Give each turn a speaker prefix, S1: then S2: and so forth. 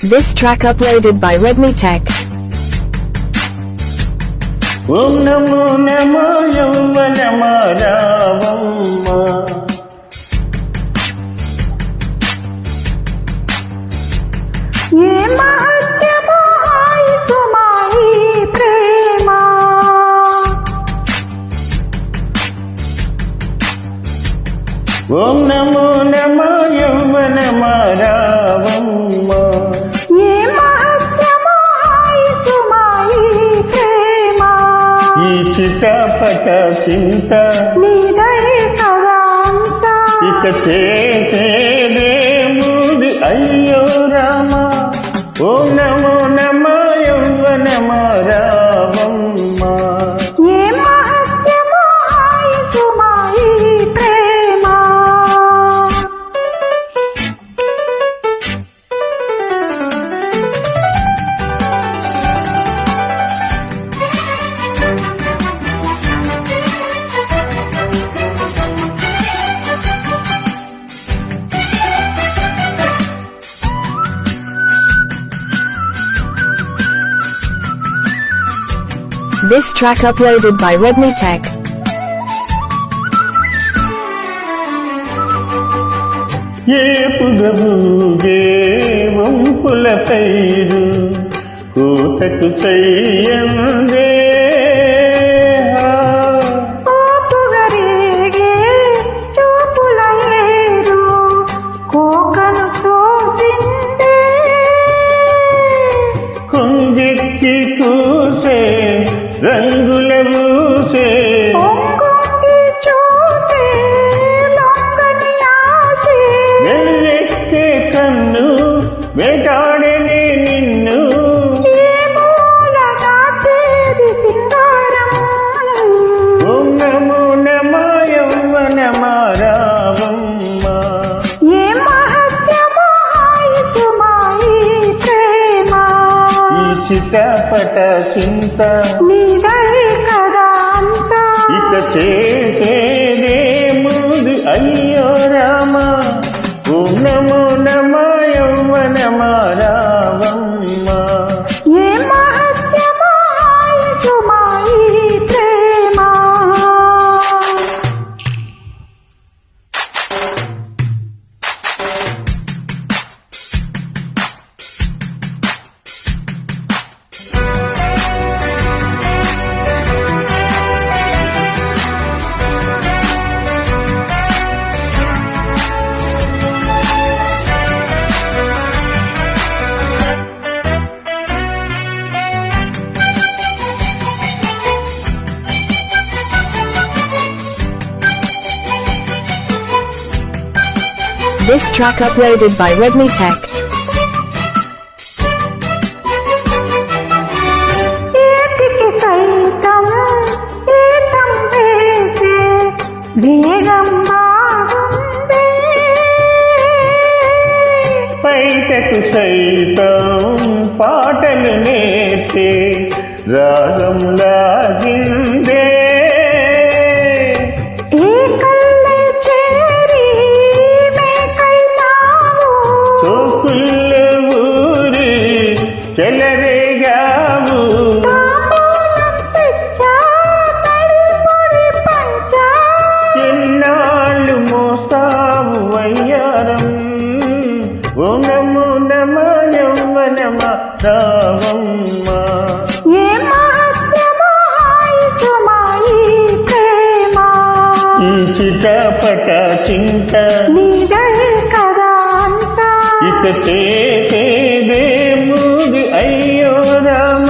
S1: This track uploaded by Redmi Tech.
S2: Om Namo Namo Yavvanama Ravamma.
S3: ये महत्यमो हाय तुम्हारी प्रेमा
S2: Om Namo Namo Yavvanama Ravamma.
S3: ये महत्यमो हाय तुम्हारी प्रेमा
S2: ఈ చిటపట చింత
S3: నీదై కదాంత
S2: ఇక చేసేదేముంది అయ్యో రామ. ఓం నమో నమ యవ్వనమ రామమ్మ.
S3: ये महत्यमो हाय तुम्हारी प्रेमा
S1: This track uploaded by Redmi Tech.
S2: ఏ పుగబూగే వంపుల పైరు కూతకు చెయ్యందే.
S3: పోపుగరేగే చూపుల ఏరు కోకను తోసిందే
S2: కొంగెక్కి కూసే రంగుల పూసే
S3: పొంగొంగి చూసే లొంగని ఆశే
S2: వెలువెక్కే కన్ను వేటాడనే నిన్ను.
S3: ఏ మూలగా చేరి సింగారం
S2: ఓం నమో నమ యవ్వనమ రామమ్మ.
S3: ఏ మహత్యమో హాయ్ తుమాయి ప్రేమ
S2: ఈ చిటపట చింత
S3: నీదై కదా అంత
S2: ఇక చేసేదేముంది అయ్యో రామ. ఓం నమో నమ యవ్వనమ రామమ్మ.
S3: ఏ మహత్యమో హాయ్ తుమాయి ప్రేమ
S1: This track uploaded by Redmi Tech.
S3: ఏటికి సైతం ఏతం వేసే వేగం మారుందే
S2: బయటకు సైతం పాటలు నేర్చే రాగం లాగిందే.
S3: ఏ కళ్ళే చేరి మేకైనావు
S2: సోకుల్ల ఊరి చెలరేగావు.
S3: తాంబూలం తెచ్చా తడిపొడి పంచా
S2: ఎన్నాళ్ళు మోస్తావు వయ్యారం. ఓ నమో నమ యవ్వనమ రామమ్మ.
S3: ఏ మహత్యమో హాయ్ తుమాయి ప్రేమ
S2: ఈ చిటపట చింత
S3: నీదై కదా అంత
S2: ఇక చేసేదేముంది అయ్యో రామ.